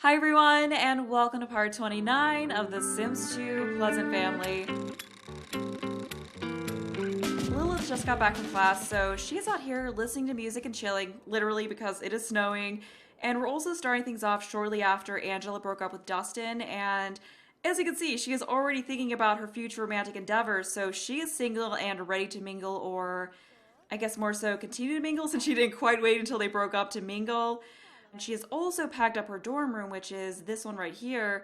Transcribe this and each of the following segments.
Hi everyone, and welcome to part 29 of The Sims 2 Pleasant Family. Lilith just got back from class, so she's out here listening to music and chilling, literally because it is snowing. And we're also starting things off shortly after Angela broke up with Dustin, and as you can see, she is already thinking about her future romantic endeavors, so she is single and ready to mingle, or I guess more so continue to mingle since she didn't quite wait until they broke up to mingle. And she has also packed up her dorm room, which is this one right here,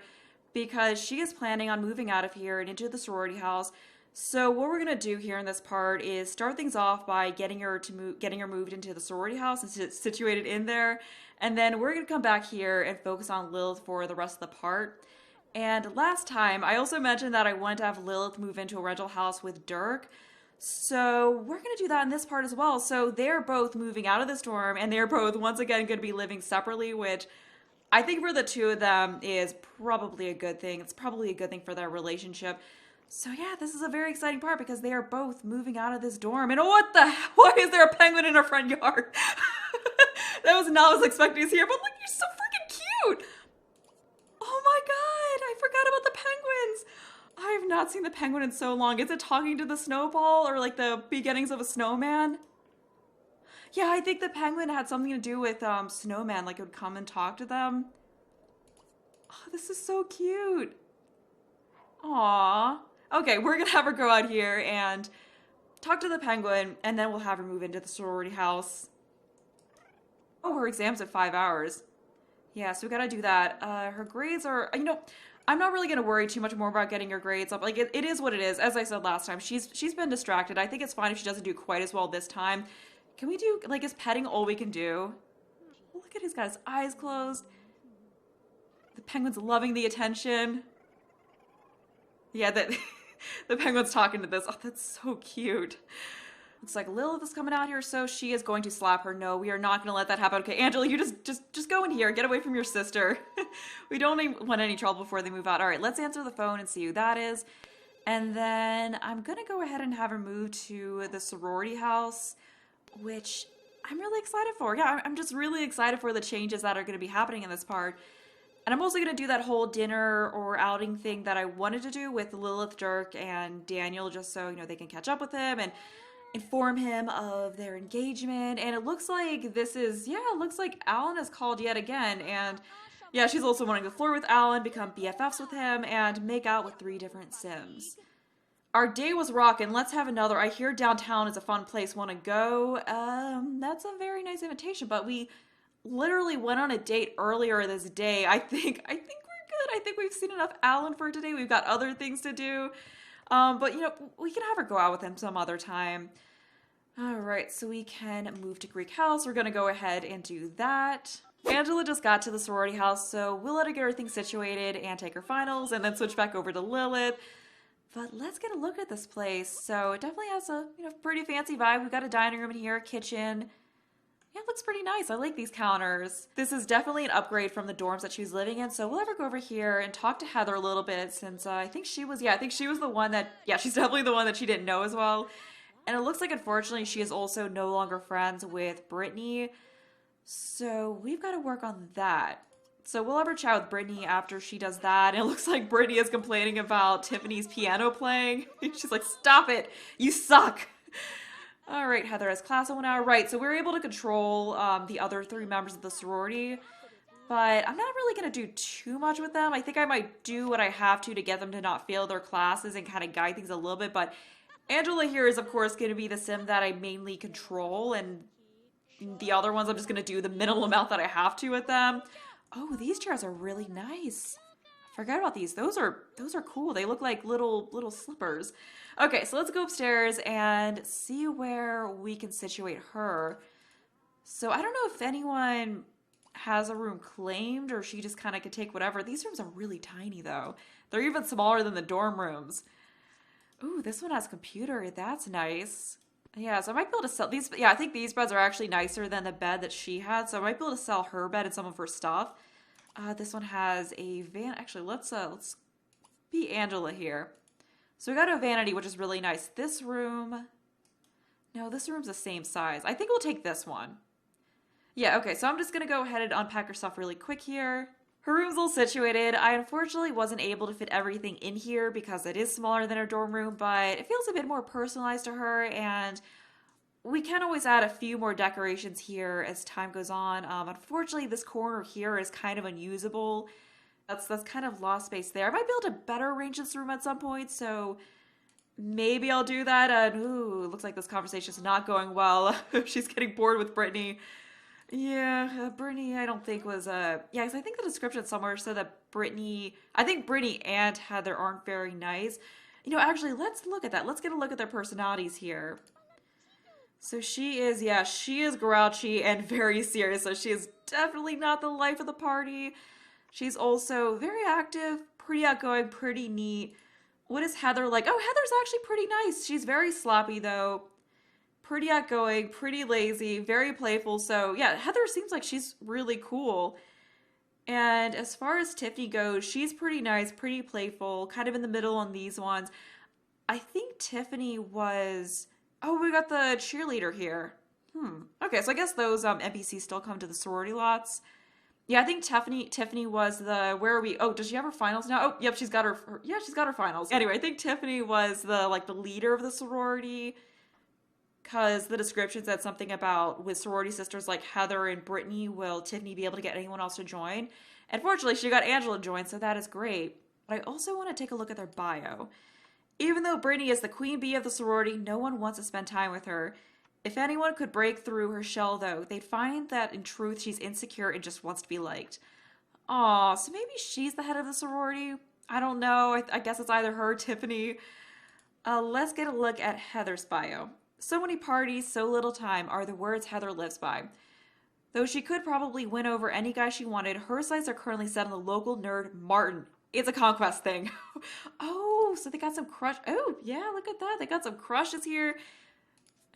because she is planning on moving out of here and into the sorority house. So what we're gonna do here in this part is start things off by getting her moved into the sorority house and situated in there, and then we're gonna come back here and focus on Lilith for the rest of the part. And last time, I also mentioned that I wanted to have Lilith move into a rental house with Dirk. So we're going to do that in this part as well. So they're both moving out of this dorm, and they're both, once again, going to be living separately, which I think for the two of them is probably a good thing. It's probably a good thing for their relationship. So yeah, this is a very exciting part because they are both moving out of this dorm. And what the hell? Why is there a penguin in our front yard? That was not what I was expecting to see here, but look, you're so freaking cute. Oh my god, I forgot about the penguins. I have not seen the penguin in so long. Is it talking to the snowball or like the beginnings of a snowman? Yeah, I think the penguin had something to do with snowman, like it would come and talk to them. Oh, this is so cute. Aww. Okay, we're gonna have her go out here and talk to the penguin, and then we'll have her move into the sorority house. Oh, her exam's at 5 hours. Yeah, so we gotta do that. Her grades are, I'm not really gonna worry too much more about getting her grades up. Like, it is what it is. As I said last time, she's been distracted. I think it's fine if she doesn't do quite as well this time. Can we do, like, is petting all we can do? Look at he's got his eyes closed. The penguin's loving the attention. Yeah, the penguin's talking to this. Oh, that's so cute. Looks like Lilith is coming out here, so she is going to slap her. No, we are not going to let that happen. Okay, Angela, you just go in here. Get away from your sister. We don't want any trouble before they move out. All right, let's answer the phone and see who that is. And then I'm going to go ahead and have her move to the sorority house, which I'm really excited for. Yeah, I'm just really excited for the changes that are going to be happening in this part. And I'm also going to do that whole dinner or outing thing that I wanted to do with Lilith, Dirk, and Daniel, just so, they can catch up with him and inform him of their engagement. And it looks like it looks like Alan is called yet again. And yeah, she's also wanting to flirt with Alan, become BFFs with him, and make out with 3 different Sims. Our day was rockin'. Let's have another. I hear downtown is a fun place. Want to go? That's a very nice invitation, but we literally went on a date earlier this day. I think we're good. I think we've seen enough Alan for today. We've got other things to do. But we can have her go out with him some other time. All right, so we can move to Greek House. We're gonna go ahead and do that. Angela just got to the sorority house, so we'll let her get everything situated and take her finals, and then switch back over to Lilith. But let's get a look at this place. So it definitely has a pretty fancy vibe. We've got a dining room in here, a kitchen. Yeah, it looks pretty nice. I like these counters. This is definitely an upgrade from the dorms that she was living in. So we'll have her go over here and talk to Heather a little bit since I think she was the one that, she's definitely the one that she didn't know as well. And it looks like, unfortunately, she is also no longer friends with Brittany. So we've got to work on that. So we'll have her chat with Brittany after she does that. And it looks like Brittany is complaining about Tiffany's piano playing. She's like, stop it. You suck. All right, Heather has class in 1 hour. Right, so we're able to control the other 3 members of the sorority. But I'm not really going to do too much with them. I think I might do what I have to get them to not fail their classes and kind of guide things a little bit. But Angela here is, of course, going to be the sim that I mainly control. And the other ones, I'm just going to do the minimal amount that I have to with them. Oh, these chairs are really nice. I forgot about these. Those are cool. They look like little slippers. Okay, so let's go upstairs and see where we can situate her. So I don't know if anyone has a room claimed or she just kind of could take whatever. These rooms are really tiny though. They're even smaller than the dorm rooms. Ooh, this one has computer. That's nice. Yeah, so I might be able to sell these. Yeah, I think these beds are actually nicer than the bed that she had. So I might be able to sell her bed and some of her stuff. This one has a van. Actually, let's be Angela here. So we got a vanity, which is really nice. This room. No, this room's the same size. I think we'll take this one. Yeah, okay, so I'm just gonna go ahead and unpack her stuff really quick here. Her room's all situated. I unfortunately wasn't able to fit everything in here because it is smaller than her dorm room, but it feels a bit more personalized to her, and we can always add a few more decorations here as time goes on. Unfortunately, this corner here is kind of unusable. That's kind of lost space there. I might be able to better arrange this room at some point, so maybe I'll do that. And ooh, looks like this conversation's not going well. She's getting bored with Brittany. Yeah, Brittany, I don't think was yeah, because I think the description somewhere said that I think Brittany and Heather aren't very nice. You know, actually, let's look at that. Let's get a look at their personalities here. So she is, yeah, she is grouchy and very serious. So she is definitely not the life of the party. She's also very active, pretty outgoing, pretty neat. What is Heather like? Oh, Heather's actually pretty nice. She's very sloppy though. Pretty outgoing, pretty lazy, very playful. So yeah, Heather seems like she's really cool. And as far as Tiffany goes, she's pretty nice, pretty playful, kind of in the middle on these ones. I think Tiffany was... Oh, we got the cheerleader here. Okay, so I guess those NPCs still come to the sorority lots. Yeah, I think Tiffany was the... Where are we? Oh, does she have her finals now? Oh, yep, she's got her finals. Anyway, I think Tiffany was the leader of the sorority, because the description said something about with sorority sisters like Heather and Brittany, will Tiffany be able to get anyone else to join? And fortunately, she got Angela to join, so that is great. But I also want to take a look at their bio. Even though Brittany is the queen bee of the sorority, no one wants to spend time with her. If anyone could break through her shell, though, they'd find that in truth she's insecure and just wants to be liked. Aw, so maybe she's the head of the sorority? I don't know. I guess it's either her or Tiffany. Let's get a look at Heather's bio. So many parties, so little time are the words Heather lives by. Though she could probably win over any guy she wanted, her sights are currently set on the local nerd Martin. It's a conquest thing. Oh, so they got some crush. Oh, yeah, look at that. They got some crushes here.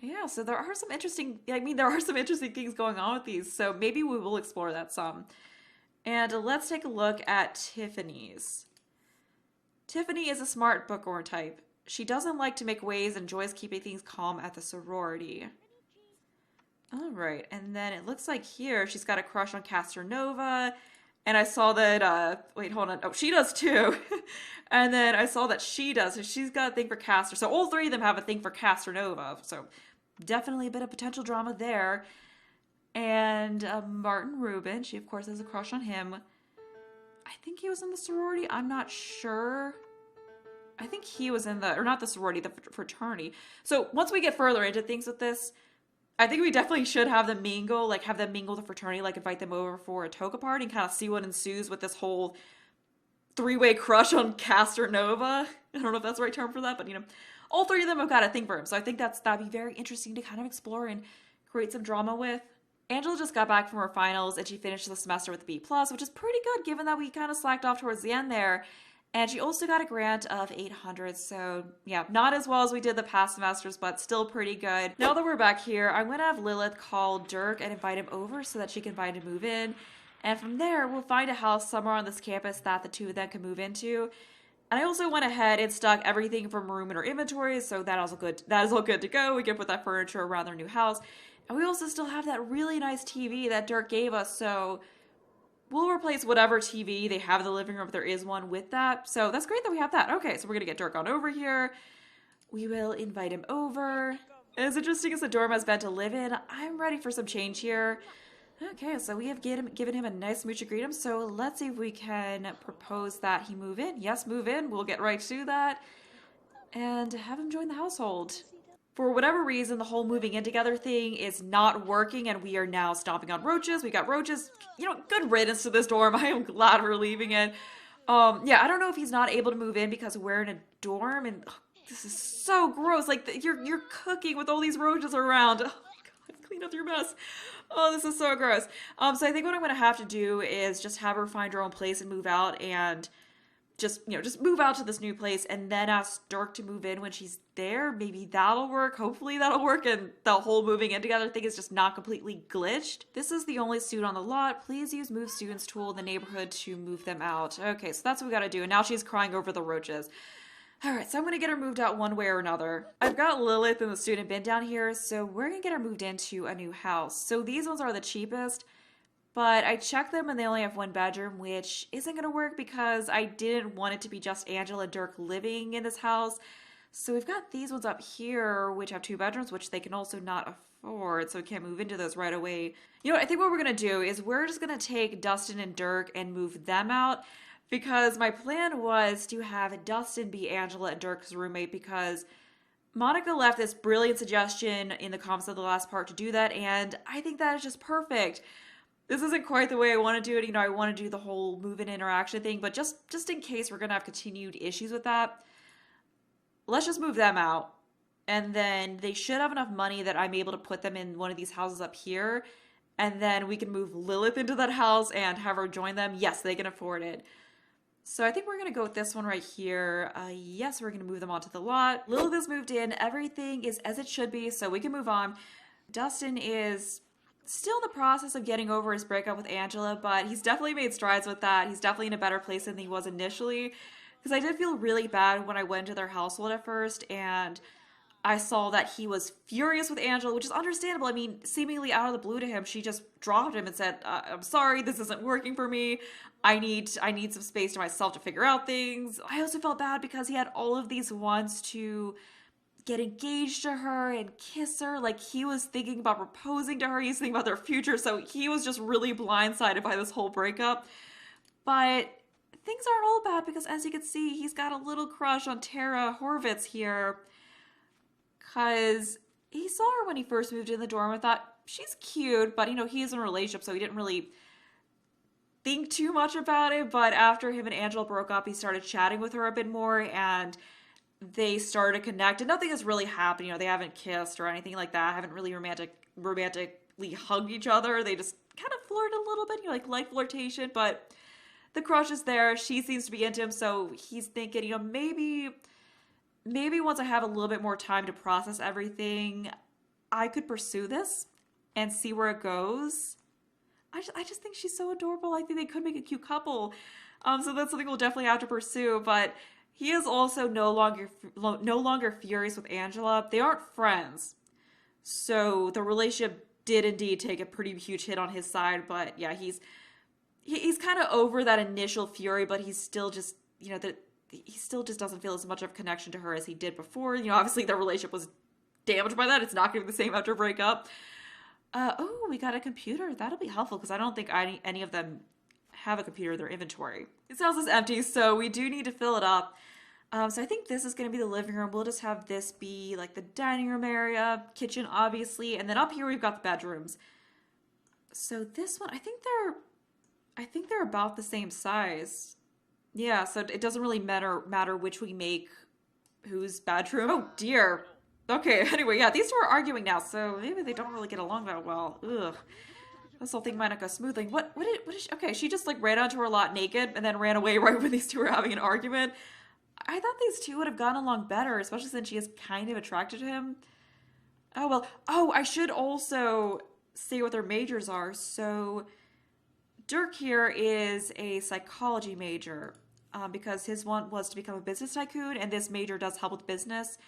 Yeah, so there are some interesting, there are some interesting things going on with these, so maybe we will explore that some. And let's take a look at Tiffany's. Tiffany is a smart bookworm type. She doesn't like to make waves and enjoys keeping things calm at the sorority. All right, and then it looks like here she's got a crush on Castronova, and I saw that, wait, hold on, oh, she does too. And then I saw that she does, so she's got a thing for Castor, so all three of them have a thing for Castronova, so definitely a bit of potential drama there. And Martin Rubin, she of course has a crush on him. I think he was in the sorority, I'm not sure. I think he was in the, or not the sorority, the fraternity. So once we get further into things with this, I think we definitely should have them mingle, have them mingle the fraternity, invite them over for a toga party and kind of see what ensues with this whole three-way crush on Castronova. I don't know if that's the right term for that, but all three of them have got a thing for him. So I think that'd be very interesting to kind of explore and create some drama with. Angela just got back from her finals and she finished the semester with a B+, which is pretty good given that we kind of slacked off towards the end there. And she also got a grant of 800, so yeah, not as well as we did the past semesters, but still pretty good. Now that we're back here, I'm going to have Lilith call Dirk and invite him over so that she can find a move in. And from there, we'll find a house somewhere on this campus that the two of them can move into. And I also went ahead and stuck everything from room in our inventory, so that is all good to go. We can put that furniture around their new house. And we also still have that really nice TV that Dirk gave us, so we'll replace whatever TV they have in the living room if there is one with that. So that's great that we have that. Okay, so we're going to get Dirk on over here. We will invite him over. As interesting as the dorm has been to live in, I'm ready for some change here. Okay, so we have given him a nice mooch agreement. So let's see if we can propose that he move in. Yes, move in. We'll get right to that. And have him join the household. For whatever reason, the whole moving in together thing is not working, and we are now stomping on roaches. We got roaches. Good riddance to this dorm. I am glad we're leaving it. Yeah, I don't know if he's not able to move in because we're in a dorm, and this is so gross. You're cooking with all these roaches around. Oh my god, clean up your mess. Oh, this is so gross. So I think what I'm going to have to do is just have her find her own place and move out, and just move out to this new place and then ask Dirk to move in when she's there. Maybe that'll work. Hopefully that'll work and the whole moving in together thing is just not completely glitched. This is the only student on the lot. Please use move students tool in the neighborhood to move them out. Okay, so that's what we gotta do. And now she's crying over the roaches. Alright, so I'm gonna get her moved out one way or another. I've got Lilith and the student bin down here, so we're gonna get her moved into a new house. So these ones are the cheapest, But I checked them and they only have one bedroom, which isn't going to work because I didn't want it to be just Angela and Dirk living in this house. So we've got these ones up here, which have 2 bedrooms, which they can also not afford, so we can't move into those right away. You know, I think what we're going to do is we're just going to take Dustin and Dirk and move them out, because my plan was to have Dustin be Angela and Dirk's roommate, because Monica left this brilliant suggestion in the comments of the last part to do that, and I think that is just perfect. This isn't quite the way I want to do it. You know, I want to do the whole move-in interaction thing, but just in case we're going to have continued issues with that, let's just move them out. And then they should have enough money that I'm able to put them in one of these houses up here. And then we can move Lilith into that house and have her join them. Yes, they can afford it. So I think we're going to go with this one right here. Yes, we're going to move them onto the lot. Lilith has moved in. Everything is as it should be, so we can move on. Dustin is still in the process of getting over his breakup with Angela, but he's definitely made strides with that. He's definitely in a better place than he was initially. Because I did feel really bad when I went to their household at first, and I saw that he was furious with Angela, which is understandable. I mean, seemingly out of the blue to him, she just dropped him and said, I'm sorry, this isn't working for me. I need some space to myself to figure out things. I also felt bad because he had all of these wants to get engaged to her and kiss her. Like, he was thinking about proposing to her. He's thinking about their future. So he was just really blindsided by this whole breakup. But things aren't all bad because, as you can see, he's got a little crush on Tara Horvitz here. Because he saw her when he first moved in the dorm and thought, she's cute, but, you know, he is in a relationship, so he didn't really think too much about it. But after him and Angela broke up, he started chatting with her a bit more, and they started to connect. And nothing has really happened. You know, they haven't kissed or anything like that. Haven't really romantically hugged each other. They just kind of flirt a little bit, you know, like light flirtation. But the crush is there. She seems to be into him, so he's thinking, you know, maybe once I have a little bit more time to process everything, I could pursue this and see where it goes. I just think she's so adorable. I think they could make a cute couple. So that's something we'll definitely have to pursue. But he is also no longer furious with Angela. They aren't friends. So the relationship did indeed take a pretty huge hit on his side. But yeah, he's kind of over that initial fury, but he's still just, you know, he still just doesn't feel as much of a connection to her as he did before. You know, obviously their relationship was damaged by that. It's not going to be the same after a breakup. Oh, we got a computer. That'll be helpful because I don't think any of them have a computer in their inventory. This house is empty, so we do need to fill it up. So I think this is going to be the living room. We'll just have this be like the dining room area, kitchen, obviously, and then up here we've got the bedrooms. So this one, I think they're about the same size. Yeah, so it doesn't really matter which we make whose bedroom. Oh dear. Okay, anyway, yeah, these two are arguing now, so maybe they don't really get along that well. Ugh. This whole thing might not go smoothly. What is she? Okay, she just like ran onto her lot naked and then ran away right when these two were having an argument. I thought these two would have gotten along better, especially since she is kind of attracted to him. Oh, well. Oh, I should also say what their majors are. So Dirk here is a psychology major because his one was to become a business tycoon, and this major does help with business.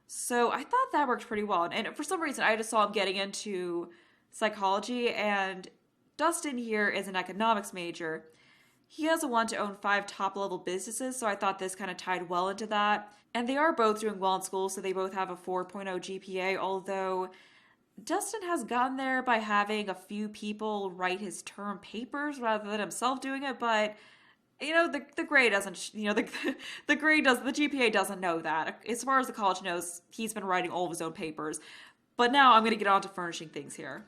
So I thought that worked pretty well. And for some reason, I just saw him getting into psychology, and Dustin here is an economics major. He has a want to own 5 top-level businesses, so I thought this kind of tied well into that. And they are both doing well in school, so they both have a 4.0 GPA, although Dustin has gotten there by having a few people write his term papers rather than himself doing it, but you know, the grade doesn't, you know, the GPA doesn't know that. As far as the college knows, he's been writing all of his own papers. But now I'm going to get on to furnishing things here.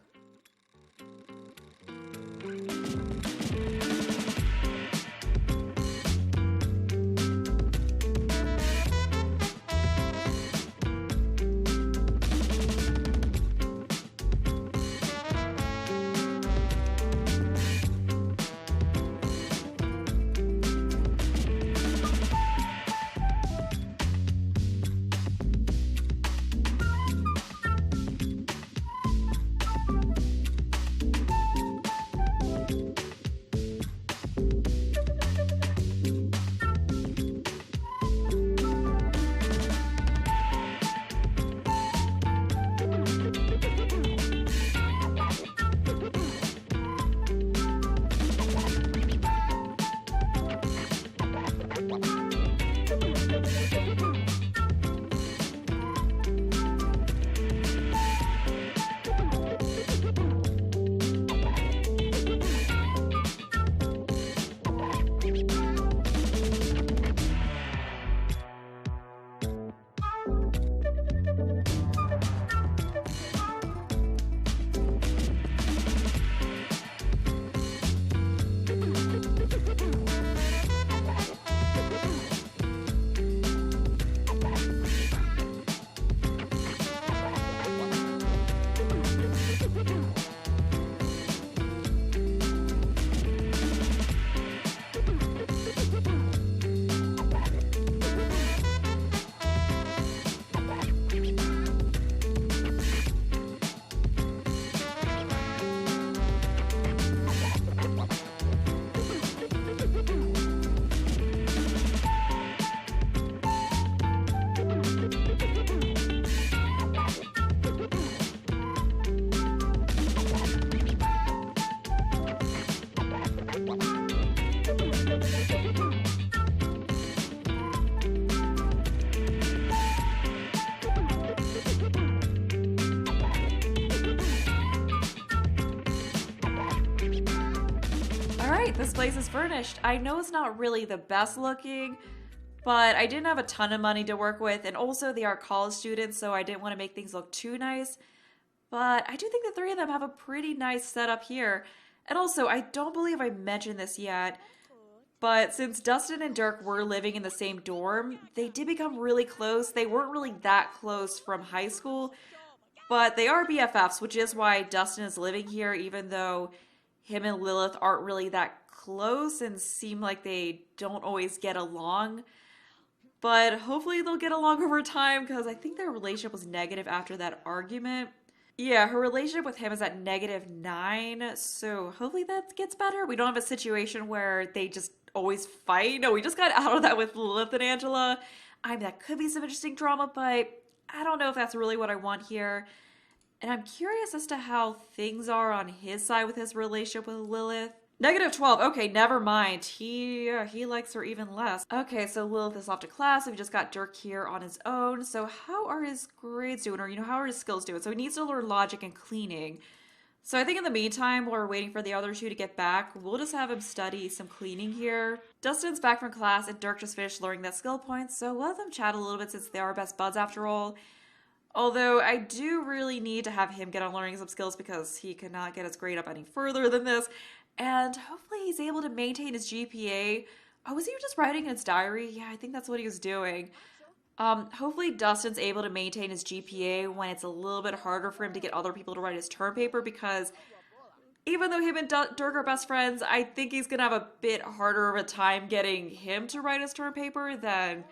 Alright, this place is furnished. I know it's not really the best looking, but I didn't have a ton of money to work with, and also they are college students, so I didn't want to make things look too nice. But I do think the three of them have a pretty nice setup here. And also, I don't believe I mentioned this yet, but since Dustin and Dirk were living in the same dorm, they did become really close. They weren't really that close from high school, but they are BFFs, which is why Dustin is living here, even though him and Lilith aren't really that close and seem like they don't always get along. But hopefully they'll get along over time, because I think their relationship was negative after that argument. Yeah, her relationship with him is at -9, so hopefully that gets better. We don't have a situation where they just always fight. No, we just got out of that with Lilith and Angela. That could be some interesting drama, but I don't know if that's really what I want here. And I'm curious as to how things are on his side with his relationship with Lilith. -12. Okay, never mind. He likes her even less. Okay, so Lilith is off to class. We've just got Dirk here on his own. So how are his grades doing? Or, how are his skills doing? So he needs to learn logic and cleaning. So I think in the meantime, while we're waiting for the other two to get back, we'll just have him study some cleaning here. Dustin's back from class and Dirk just finished learning that skill point. So we'll have them chat a little bit since they are best buds after all. Although I do really need to have him get on learning some skills because he cannot get his grade up any further than this. And hopefully he's able to maintain his GPA. Oh, was he just writing in his diary? Yeah, I think that's what he was doing. Hopefully Dustin's able to maintain his GPA when it's a little bit harder for him to get other people to write his term paper, because even though him and Dirk are best friends, I think he's gonna have a bit harder of a time getting him to write his term paper than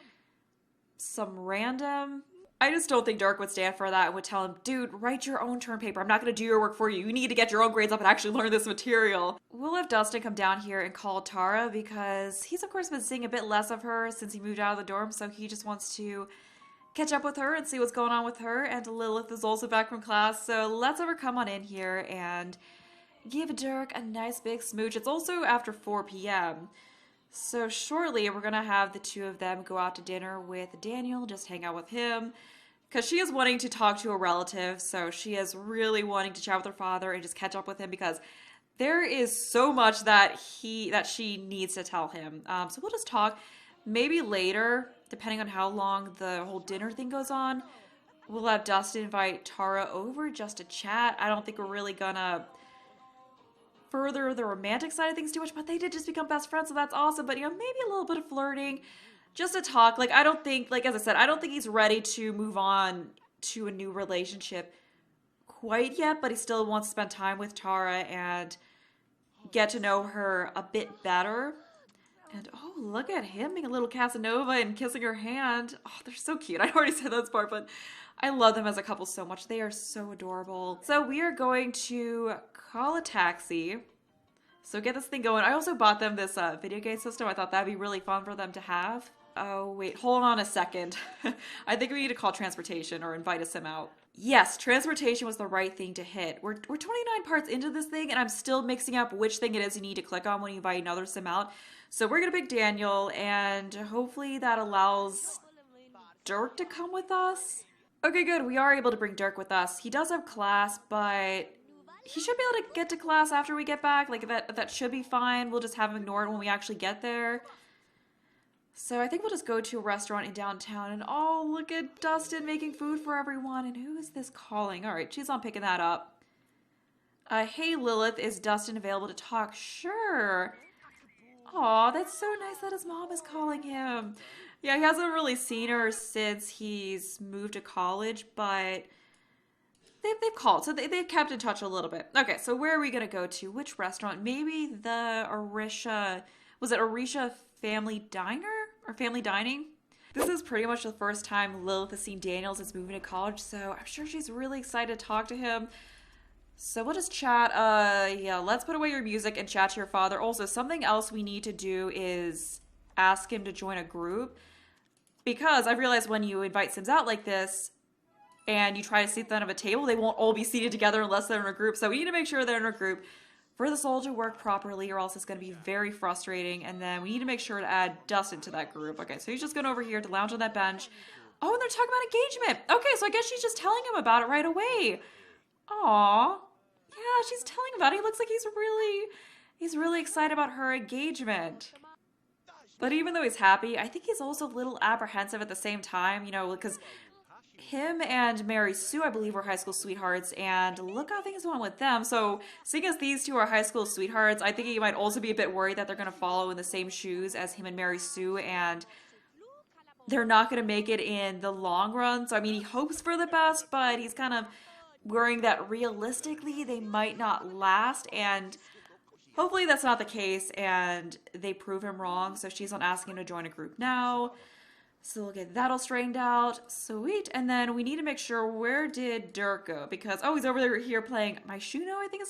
some random. I just don't think Dirk would stand for that and would tell him, dude, write your own term paper. I'm not going to do your work for you. You need to get your own grades up and actually learn this material. We'll have Dustin come down here and call Tara because he's, of course, been seeing a bit less of her since he moved out of the dorm, so he just wants to catch up with her and see what's going on with her. And Lilith is also back from class, so let's have her come on in here and give Dirk a nice big smooch. It's also after 4 p.m., so shortly we're going to have the two of them go out to dinner with Daniel, just hang out with him. Because she is wanting to talk to a relative, so she is really wanting to chat with her father and just catch up with him because there is so much that she needs to tell him. So we'll just talk. Maybe later, depending on how long the whole dinner thing goes on, we'll have Dustin invite Tara over just to chat. I don't think we're really gonna further the romantic side of things too much, but they did just become best friends, so that's awesome. But, maybe a little bit of flirting. Just to talk, I don't think, as I said, I don't think he's ready to move on to a new relationship quite yet, but he still wants to spend time with Tara and get to know her a bit better. And, oh, look at him being a little Casanova and kissing her hand. Oh, they're so cute. I already said that part, but I love them as a couple so much. They are so adorable. So we are going to call a taxi. So get this thing going. I also bought them this video game system. I thought that'd be really fun for them to have. Oh, wait, hold on a second. I think we need to call transportation or invite a sim out. Yes, transportation was the right thing to hit. We're 29 parts into this thing, and I'm still mixing up which thing it is you need to click on when you invite another sim out. So we're going to pick Daniel, and hopefully that allows Dirk to come with us. Okay, good. We are able to bring Dirk with us. He does have class, but he should be able to get to class after we get back. That should be fine. We'll just have him ignore it when we actually get there. So I think we'll just go to a restaurant in downtown and oh, look at Dustin making food for everyone. And who is this calling? All right, she's on picking that up. Hey Lilith, is Dustin available to talk? Sure. Aw, that's so nice that his mom is calling him. Yeah, he hasn't really seen her since he's moved to college, but they've called, so they've kept in touch a little bit. Okay, so where are we going to go to? Which restaurant? Maybe the Orisha, was it Orisha Family Diner? Or Family Dining? This is pretty much the first time Lilith has seen Daniel since moving to college, so I'm sure she's really excited to talk to him. So we'll just chat. Yeah, let's put away your music and chat to your father. Also, something else we need to do is ask him to join a group. Because I've realized when you invite Sims out like this, and you try to seat them at a table, they won't all be seated together unless they're in a group. So we need to make sure they're in a group for this all to work properly, or else it's going to be very frustrating. And then we need to make sure to add Dustin to that group. Okay, so he's just going over here to lounge on that bench. Oh, and they're talking about engagement. Okay, so I guess she's just telling him about it right away. Aww. Yeah, she's telling him about it. He looks like He's really excited about her engagement. But even though he's happy, I think he's also a little apprehensive at the same time, you know, because him and Mary Sue, I believe, were high school sweethearts, and look how things went with them. So, seeing as these two are high school sweethearts, I think he might also be a bit worried that they're going to follow in the same shoes as him and Mary Sue, and they're not going to make it in the long run. So, I mean, he hopes for the best, but he's kind of worrying that realistically they might not last, and hopefully that's not the case, and they prove him wrong. So she's not asking him to join a group now. So we'll get that all straightened out. Sweet. And then we need to make sure, where did Dirk go? Because, oh, he's over there here playing My Shuno, I think is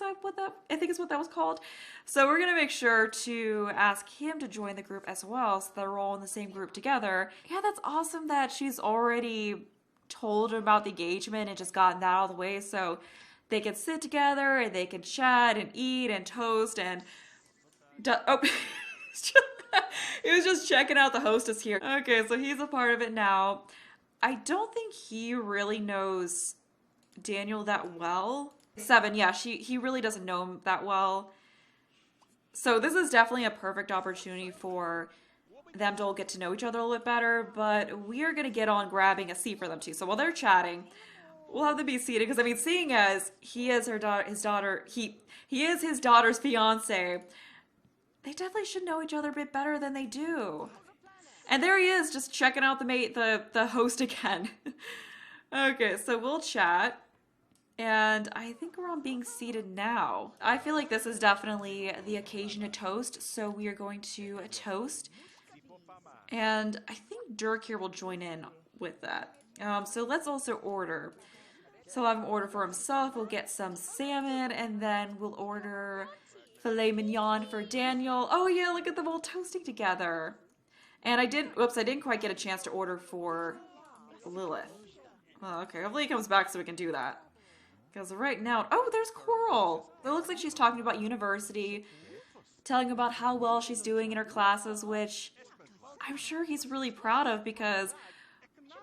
what that was called. So we're gonna make sure to ask him to join the group as well, so they're all in the same group together. Yeah, that's awesome that she's already told him about the engagement and just gotten that out of the way, so they can sit together and they can chat and eat and toast and it was just checking out the hostess here. Okay, so he's a part of it now. I don't think he really knows Daniel that well. 7, yeah, he really doesn't know him that well. So this is definitely a perfect opportunity for them to all get to know each other a little bit better, but we are going to get on grabbing a seat for them too. So while they're chatting, we'll have them be seated, because I mean, seeing as he is he is his daughter's fiance, they definitely should know each other a bit better than they do. And there he is, just checking out the host again. Okay, so we'll chat. And I think we're on being seated now. I feel like this is definitely the occasion to toast, so we are going to toast. And I think Dirk here will join in with that. So let's also order. So I'll have him order for himself. We'll get some salmon, and then we'll order filet mignon for Daniel. Oh yeah, look at them all toasting together. And I didn't quite get a chance to order for Lilith. Oh, okay, hopefully he comes back so we can do that. Because right now, oh, there's Coral. It looks like she's talking about university, telling about how well she's doing in her classes, which I'm sure he's really proud of, because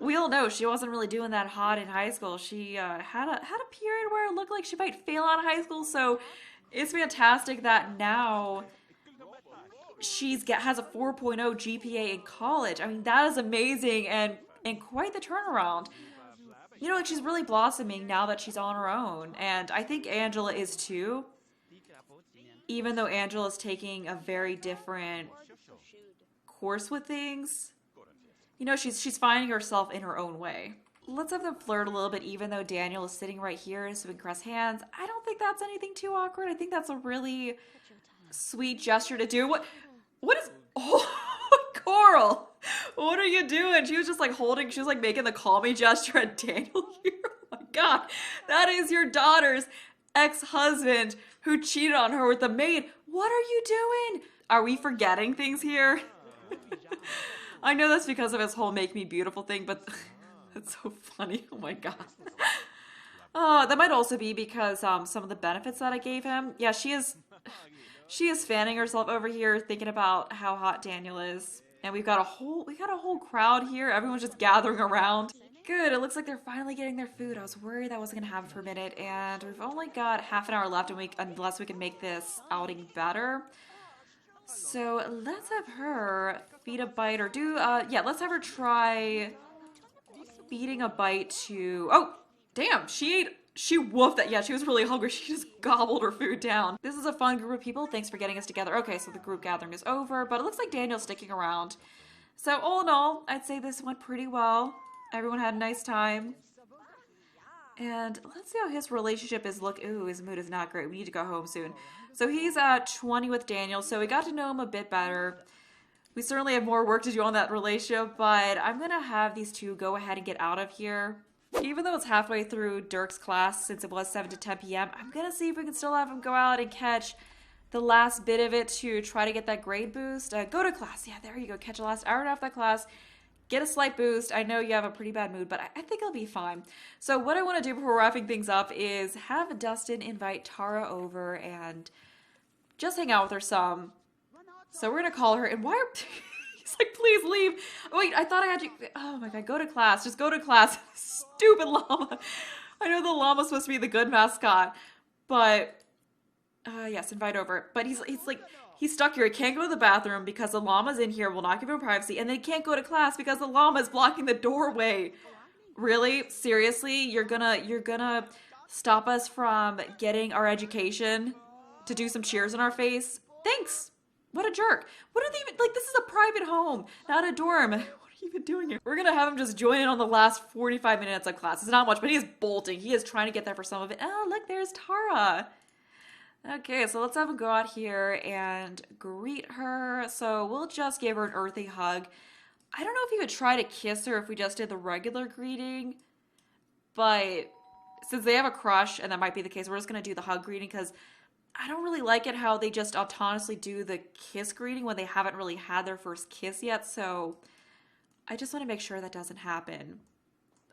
we all know she wasn't really doing that hot in high school. She had a period where it looked like she might fail out of high school, so it's fantastic that now has a 4.0 GPA in college. I mean, that is amazing and quite the turnaround. You know, like, she's really blossoming now that she's on her own, and I think Angela is too. Even though Angela's taking a very different course with things, you know, she's finding herself in her own way. Let's have them flirt a little bit, even though Daniel is sitting right here, so we can caress hands. I don't think that's anything too awkward. I think that's a really sweet gesture to do. What is... Oh, Coral! What are you doing? She was just like she was like making the call me gesture at Daniel here. Oh my god. That is your daughter's ex-husband who cheated on her with the maid. What are you doing? Are we forgetting things here? I know that's because of his whole make me beautiful thing, but that's so funny. Oh my god. That might also be because some of the benefits that I gave him. Yeah, she is fanning herself over here, thinking about how hot Daniel is. And we got a whole crowd here. Everyone's just gathering around. Good, it looks like they're finally getting their food. I was worried that wasn't gonna happen for a minute, and we've only got half an hour left, unless we can make this outing better. So let's have her feed a bite, or let's have her try feeding a bite to, oh, damn, she woofed that. Yeah, she was really hungry. She just gobbled her food down. This is a fun group of people. Thanks for getting us together. Okay, so the group gathering is over, but it looks like Daniel's sticking around. So all in all, I'd say this went pretty well. Everyone had a nice time. And let's see how his relationship is Ooh, his mood is not great. We need to go home soon. So he's at 20 with Daniel, so we got to know him a bit better. We certainly have more work to do on that relationship, but I'm gonna have these two go ahead and get out of here. Even though it's halfway through Dirk's class, since it was 7 to 10 p.m., I'm gonna see if we can still have him go out and catch the last bit of it to try to get that grade boost. Go to class. Yeah, there you go. Catch the last hour and a half of that class. Get a slight boost. I know you have a pretty bad mood, but I think it'll be fine. So what I want to do before wrapping things up is have Dustin invite Tara over and just hang out with her some. So we're going to call her, and he's like, please leave. Oh, wait, I thought I had you. Oh my god, go to class. Just go to class. Stupid llama. I know the llama's supposed to be the good mascot, but Yes, invite over. But he's like, he's stuck here. He can't go to the bathroom because the llama's in here, will not give him privacy, and then he can't go to class because the llama's blocking the doorway. Really? Seriously? You're gonna stop us from getting our education to do some cheers in our face? Thanks! What a jerk. What are they even, like, this is a private home, not a dorm. What are you even doing here? We're gonna have him just join in on the last 45 minutes of class. It's not much, but he is bolting. He is trying to get there for some of it. Oh, look, there's Tara. Okay, so let's have him go out here and greet her. So we'll just give her an earthy hug. I don't know if he would try to kiss her if we just did the regular greeting, but since they have a crush, and that might be the case, we're just going to do the hug greeting because I don't really like it how they just autonomously do the kiss greeting when they haven't really had their first kiss yet, so I just want to make sure that doesn't happen.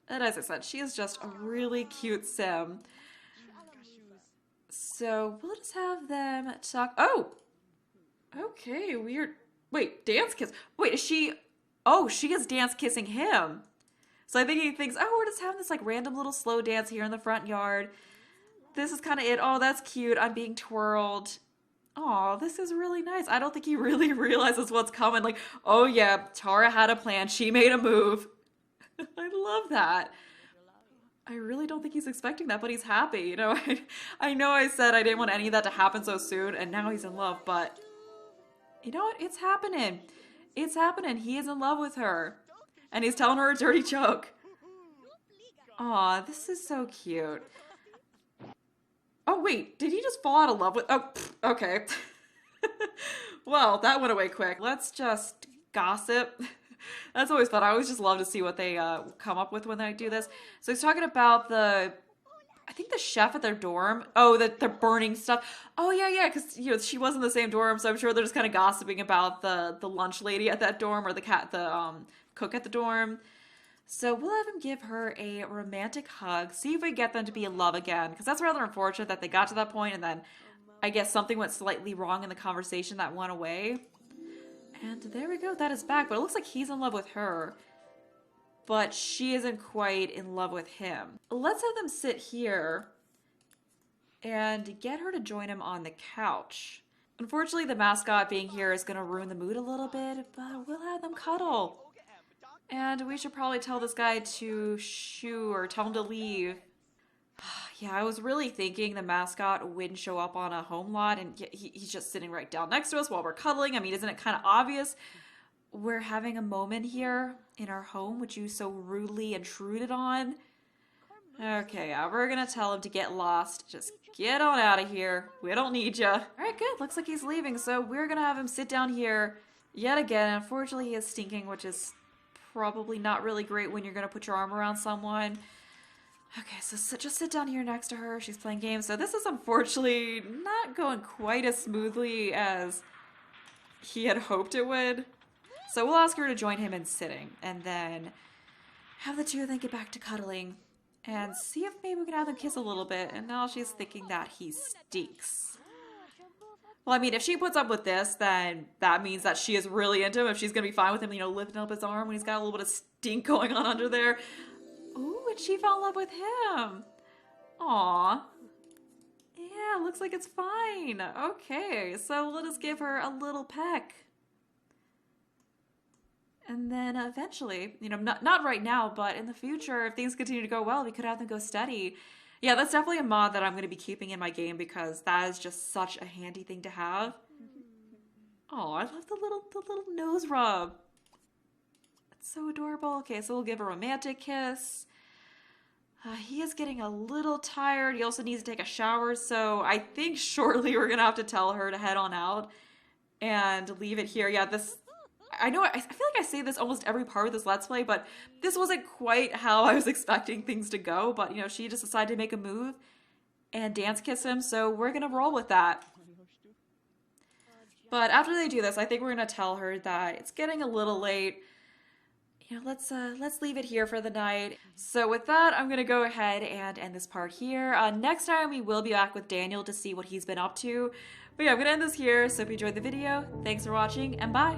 And as I said, she is just a really cute sim. So we'll just have them talk. Oh! Okay, weird. Wait, dance kiss. Wait, is she... Oh, she is dance kissing him. So I think he thinks, oh, we're just having this like random little slow dance here in the front yard. This is kind of it. Oh, that's cute. I'm being twirled. Oh, this is really nice. I don't think he really realizes what's coming. Like, oh yeah, Tara had a plan. She made a move. I love that. I really don't think he's expecting that, but he's happy. You know, I know I said I didn't want any of that to happen so soon, and now he's in love, but you know what? It's happening. It's happening. He is in love with her. And he's telling her a dirty joke. Aw, this is so cute. Oh, wait. Did he just fall out of love with... Oh, okay. Well, that went away quick. Let's just gossip. That's always fun. I always just love to see what they come up with when they do this. So he's talking about the... I think the chef at their dorm. Oh, they're burning stuff. Oh, yeah, because, you know, she was in the same dorm, so I'm sure they're just kind of gossiping about the lunch lady at that dorm or the cook at the dorm. So we'll have him give her a romantic hug, see if we get them to be in love again, because that's rather unfortunate that they got to that point and then I guess something went slightly wrong in the conversation that went away. And there we go, that is back, but it looks like he's in love with her. But she isn't quite in love with him. Let's have them sit here and get her to join him on the couch. Unfortunately, the mascot being here is going to ruin the mood a little bit, but we'll have them cuddle. And we should probably tell this guy to shoo or tell him to leave. Yeah, I was really thinking the mascot wouldn't show up on a home lot, and he's just sitting right down next to us while we're cuddling. I mean, isn't it kind of obvious? We're having a moment here in our home, which you so rudely intruded on. Okay, we're gonna tell him to get lost. Just get on out of here. We don't need ya. Alright, good. Looks like he's leaving, so we're gonna have him sit down here yet again. Unfortunately, he is stinking, which is probably not really great when you're gonna put your arm around someone. Okay, so just sit down here next to her. She's playing games. So this is unfortunately not going quite as smoothly as he had hoped it would. So we'll ask her to join him in sitting, and then have the two of them get back to cuddling, and see if maybe we can have them kiss a little bit, and now she's thinking that he stinks. Well, I mean, if she puts up with this, then that means that she is really into him. If she's gonna be fine with him, you know, lifting up his arm when he's got a little bit of stink going on under there. Ooh, and she fell in love with him. Aww. Yeah, looks like it's fine. Okay, so let us give her a little peck. And then eventually, you know, not right now, but in the future, if things continue to go well, we could have them go steady. Yeah, that's definitely a mod that I'm going to be keeping in my game because that is just such a handy thing to have. Oh, I love the little nose rub. It's so adorable. Okay, so we'll give a romantic kiss. He is getting a little tired. He also needs to take a shower, so I think shortly we're going to have to tell her to head on out and leave it here. Yeah, this... I know, I feel like I say this almost every part of this Let's Play, but this wasn't quite how I was expecting things to go, but, you know, she just decided to make a move and dance kiss him, so we're gonna roll with that. But after they do this, I think we're gonna tell her that it's getting a little late. You know, let's leave it here for the night. So with that, I'm gonna go ahead and end this part here. Next time, we will be back with Daniel to see what he's been up to. But yeah, I'm gonna end this here, so if you enjoyed the video, thanks for watching, and bye!